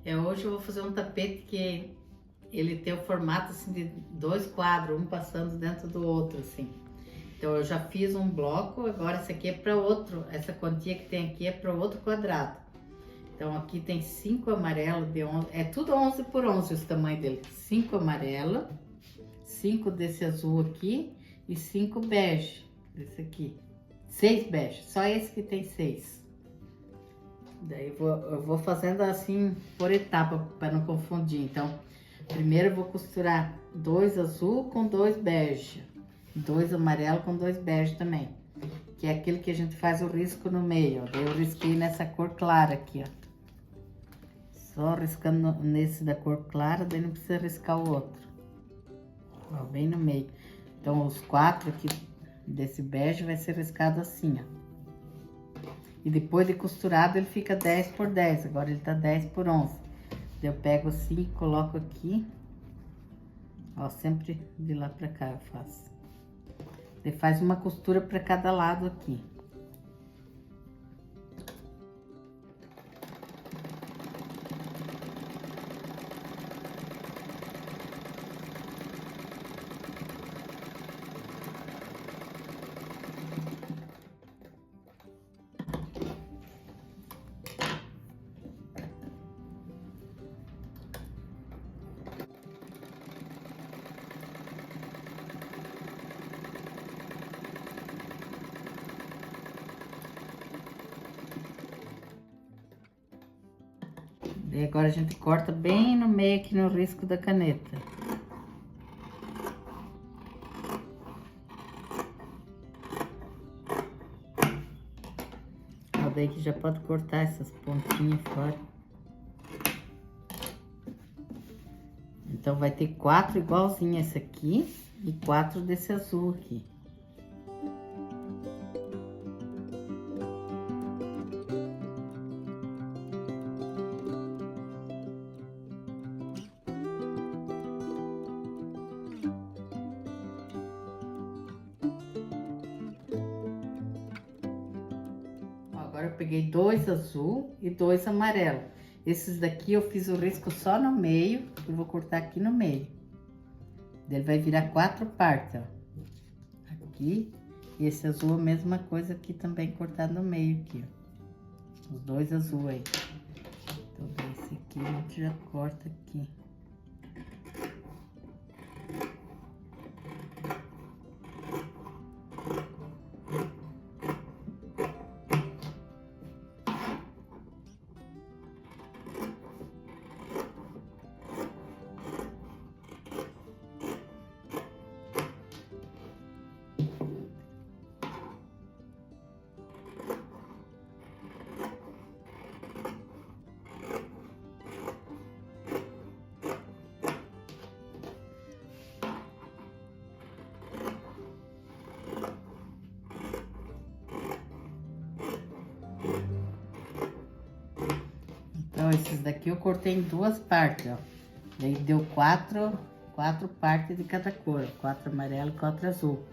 Hoje eu vou fazer um tapete que ele tem o formato assim de dois quadros, um passando dentro do outro, assim. Então eu já fiz um bloco, agora esse aqui é para outro, essa quantia que tem aqui é para outro quadrado. Então aqui tem 5 amarelos de 11, é tudo 11 por 11 esse tamanho dele. 5 amarelo, 5 desse azul aqui e 5 bege, desse aqui. 6 bege, só esse que tem 6. Daí eu vou fazendo assim por etapa para não confundir. Então, primeiro eu vou costurar 2 azul com 2 bege, 2 amarelo com 2 bege também, que é aquele que a gente faz o risco no meio, ó. Daí eu risquei nessa cor clara aqui, ó. Só riscando nesse da cor clara, daí não precisa riscar o outro. Ó, bem no meio. Então, os 4 aqui desse bege vai ser riscado assim, ó. E depois de costurado, ele fica 10 por 10. Agora ele tá 10 por 11. Eu pego assim e coloco aqui. Ó, sempre de lá pra cá eu faço. Você faz uma costura pra cada lado aqui. E agora a gente corta bem no meio aqui no risco da caneta. Ó, daí que já pode cortar essas pontinhas fora. Então vai ter 4 igualzinho esse aqui e 4 desse azul aqui. Agora eu peguei 2 azul e 2 amarelo. Esses daqui eu fiz o risco só no meio, eu vou cortar aqui no meio. Ele vai virar 4 partes, ó. Aqui, e esse azul a mesma coisa aqui também cortado no meio aqui, ó. Os 2 azul aí. Então esse aqui a gente já corta aqui. Então, esses daqui eu cortei em 2 partes, ó. Daí deu 4 partes de cada cor, 4 amarelo e 4 azul.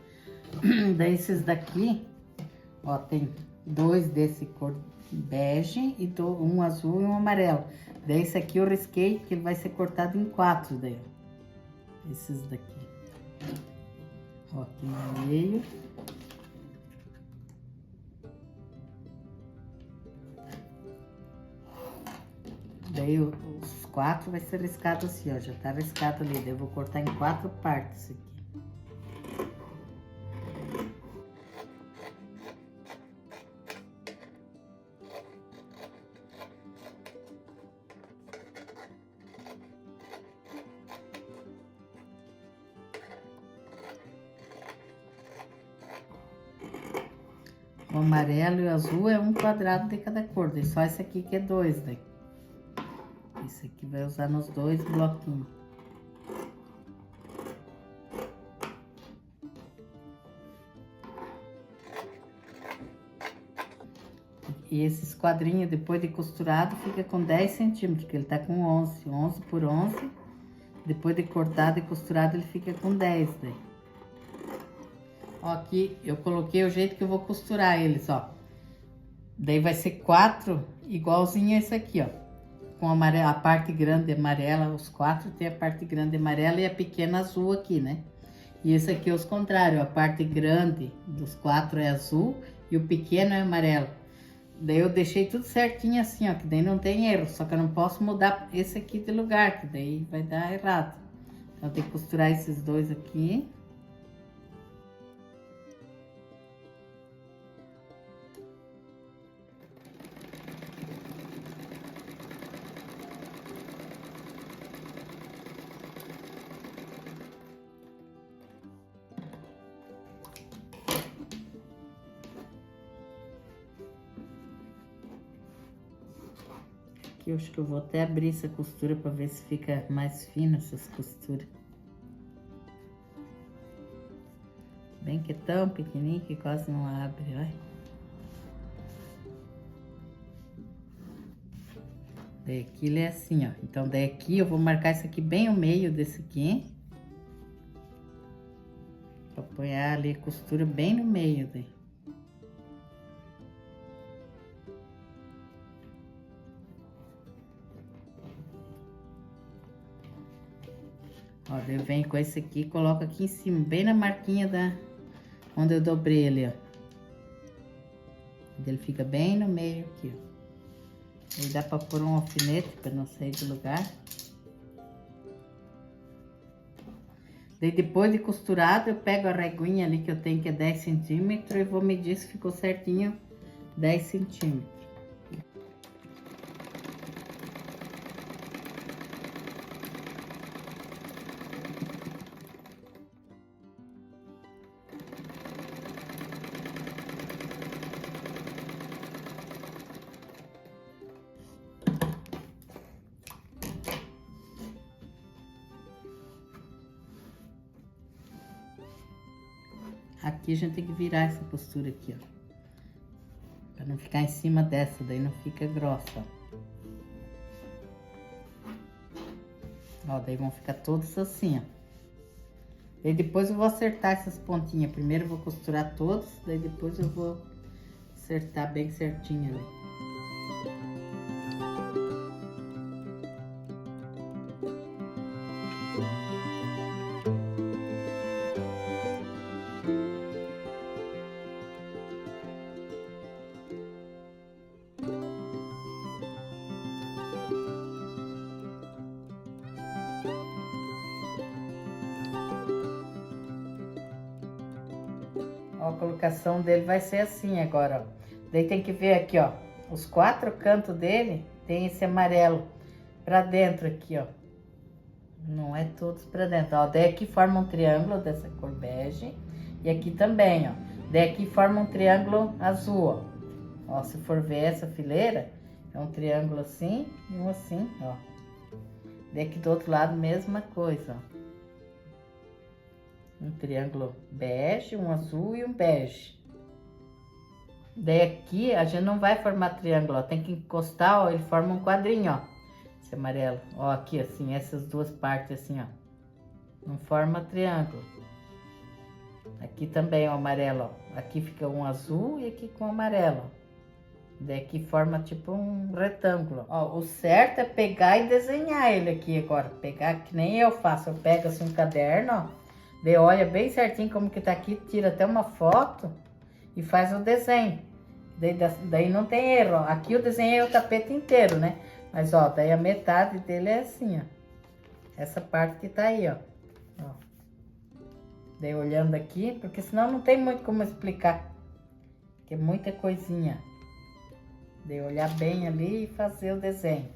Daí esses daqui, ó, tem 2 desse cor bege e um azul e um amarelo. Daí esse aqui eu risquei que ele vai ser cortado em 4 daí, ó. Esses daqui. Ó, aqui no meio. Daí os 4 vai ser riscado assim, ó, já tá riscado ali. Daí eu vou cortar em 4 partes aqui. O amarelo e o azul é um quadrado de cada cor, daí só esse aqui que é 2 daí. Esse aqui vai usar nos 2 bloquinhos. E esses quadrinhos, depois de costurado, fica com 10 centímetros, porque ele tá com 11, 11 por 11. Depois de cortado e costurado, ele fica com 10 daí. Ó, aqui eu coloquei o jeito que eu vou costurar eles, ó. Daí vai ser 4 igualzinho a esse aqui, ó. com a parte grande amarela, os 4 tem a parte grande amarela e a pequena azul aqui, né? E esse aqui é os contrários, a parte grande dos 4 é azul e o pequeno é amarelo. Daí eu deixei tudo certinho assim, ó, que daí não tem erro, só que eu não posso mudar esse aqui de lugar, que daí vai dar errado. Então eu tenho que costurar esses dois aqui. Eu acho que eu vou até abrir essa costura para ver se fica mais fina essas costuras. Bem que é tão pequenininho que quase não abre, olha. Daí aqui ele é assim, ó. Então daí aqui eu vou marcar isso aqui bem o meio desse aqui. Pra apoiar ali a costura bem no meio daí. Ó, daí eu venho com esse aqui e coloco aqui em cima, bem na marquinha da... onde eu dobrei ele, ó. Ele fica bem no meio aqui, ó. Aí dá pra pôr um alfinete pra não sair do lugar. Daí depois de costurado, eu pego a reguinha ali que eu tenho, que é 10 centímetros, e vou medir se ficou certinho 10 centímetros. Aqui a gente tem que virar essa costura aqui, ó. Pra não ficar em cima dessa, daí não fica grossa, ó. Ó, daí vão ficar todos assim, ó. Daí depois eu vou acertar essas pontinhas. Primeiro eu vou costurar todos, daí depois eu vou acertar bem certinho ali. Ó, a colocação dele vai ser assim agora, ó. Daí tem que ver aqui, ó. Os 4 cantos dele tem esse amarelo pra dentro aqui, ó. Não é todos pra dentro, ó. Daí aqui forma um triângulo dessa cor bege. E aqui também, ó. Daí aqui forma um triângulo azul, ó. Ó, se for ver essa fileira, é um triângulo assim e um assim, ó. Daí aqui do outro lado, mesma coisa, ó. Um triângulo bege, um azul e um bege. Daí aqui a gente não vai formar triângulo, ó. Tem que encostar, ó, ele forma um quadrinho, ó. Esse amarelo. Ó, aqui assim, essas duas partes assim, ó. Não forma triângulo. Aqui também o amarelo, ó. Aqui fica um azul e aqui com amarelo. Daí aqui forma tipo um retângulo. Ó, o certo é pegar e desenhar ele aqui agora. Pegar que nem eu faço. Eu pego assim um caderno, ó. Daí olha bem certinho como que tá aqui, tira até uma foto e faz o desenho. Daí não tem erro, ó. Aqui eu desenhei o tapete inteiro, né? Mas, ó, daí a metade dele é assim, ó. Essa parte que tá aí, ó. Ó. Daí olhando aqui, porque senão não tem muito como explicar. Porque é muita coisinha. Daí olhar bem ali e fazer o desenho.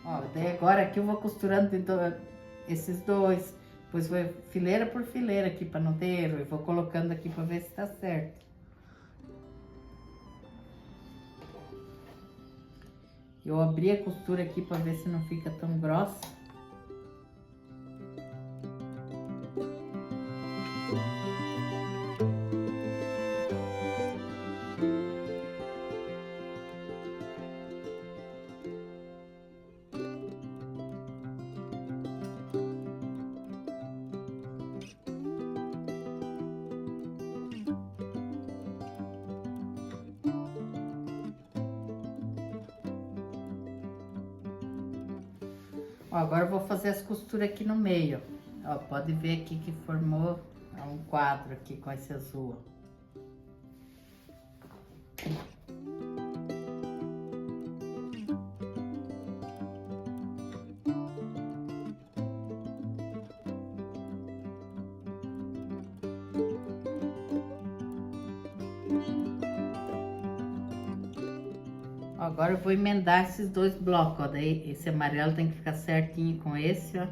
Ó, daí agora aqui eu vou costurando esses dois. Depois vou fileira por fileira aqui para não ter erro. Eu vou colocando aqui para ver se tá certo. Eu abri a costura aqui para ver se não fica tão grossa. Ó, agora eu vou fazer as costuras aqui no meio. Ó, pode ver aqui que formou um quadro aqui com esse azul. Agora eu vou emendar esses dois blocos, ó. Daí esse amarelo tem que ficar certinho com esse, ó.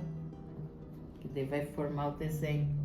Que daí vai formar o desenho.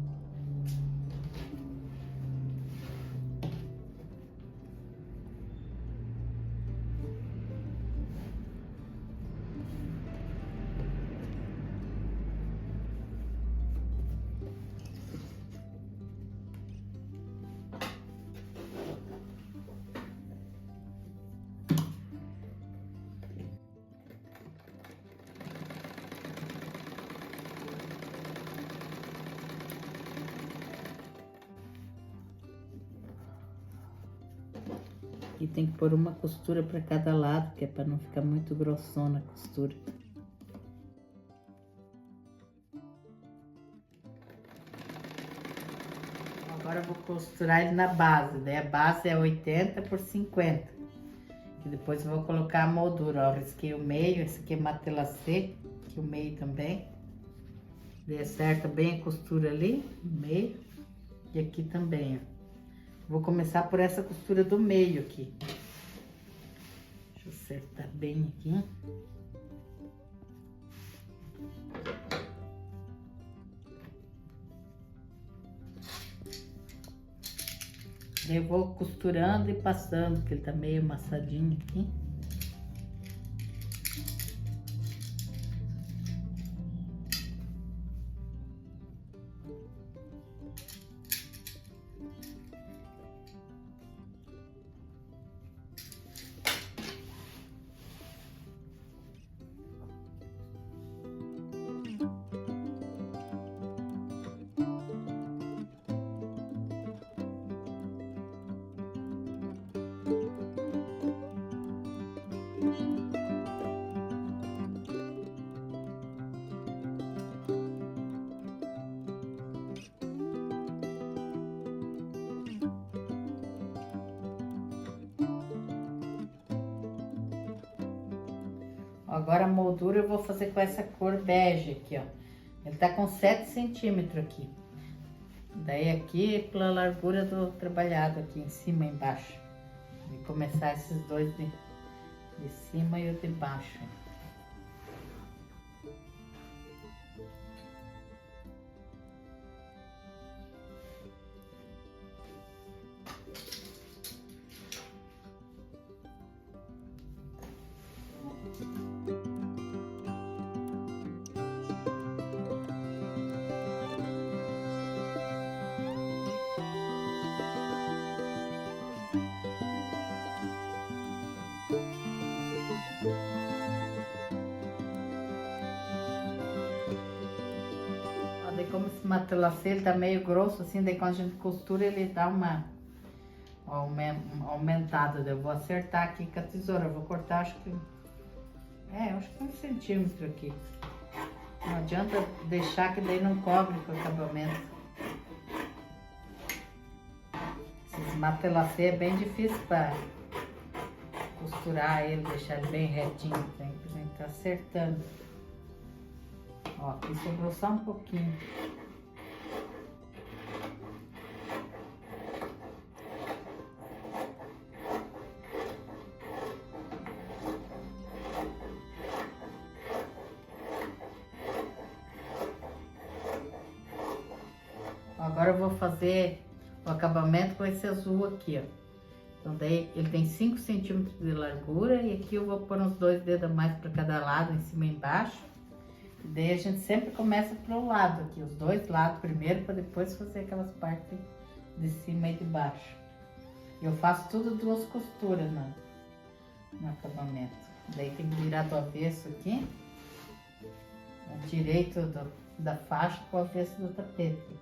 E tem que pôr uma costura para cada lado, que é para não ficar muito grossona a costura. Agora eu vou costurar ele na base, daí a base é 80 por 50. E depois eu vou colocar a moldura, ó, risquei o meio, esse aqui é matelacê, aqui o meio também. Daí acerta bem a costura ali, no meio, e aqui também, ó. Vou começar por essa costura do meio aqui. Deixa eu acertar bem aqui. Daí eu vou costurando e passando, porque ele tá meio amassadinho aqui. Agora a moldura eu vou fazer com essa cor bege aqui, ó. Ele tá com 7 centímetros aqui. Daí aqui pela largura do trabalhado aqui em cima e embaixo. Vou começar esses dois de cima e o de baixo. Daí como esse matelacê ele tá meio grosso assim, daí quando a gente costura ele dá uma aumentada. Daí eu vou acertar aqui com a tesoura, eu vou cortar acho que 1 centímetro aqui. Não adianta deixar que daí não cobre com o acabamento. Esse matelacê é bem difícil para costurar ele, deixar ele bem retinho, tem que estar acertando. Ó, aqui sobrou só um pouquinho. Agora eu vou fazer o acabamento com esse azul aqui, ó. Então daí ele tem 5 centímetros de largura e aqui eu vou pôr uns 2 dedos a mais para cada lado, em cima e embaixo. Daí a gente sempre começa pro lado aqui, os dois lados primeiro, para depois fazer aquelas partes de cima e de baixo. Eu faço tudo 2 costuras no acabamento. Daí tem que virar do avesso aqui, o direito da faixa com o avesso do tapete.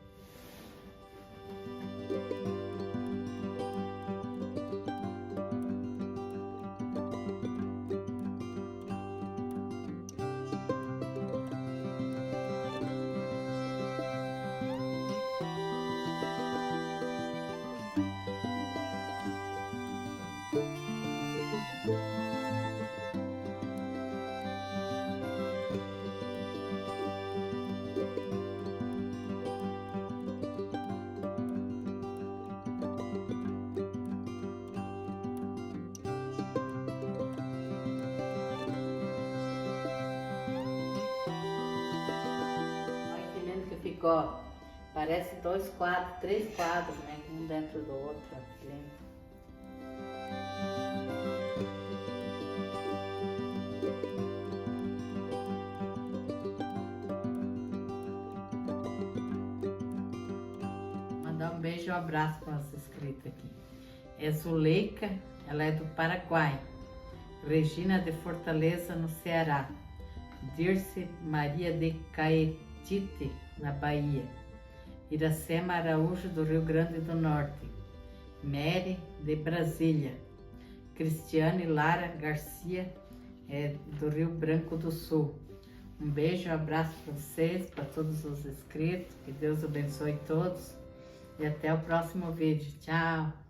ó. Parece 2 quadros, 3 quadros, né? Um dentro do outro. Ó, que lindo. Mandar um beijo e um abraço para nossa inscrita aqui. É Zuleika, ela é do Paraguai. Regina de Fortaleza, no Ceará. Dirce Maria de Caetite, na Bahia. Iracema Araújo, do Rio Grande do Norte. Mary, de Brasília. Cristiane Lara Garcia, do Rio Branco do Sul. Um beijo e um abraço para vocês, para todos os inscritos. Que Deus abençoe todos. E até o próximo vídeo. Tchau!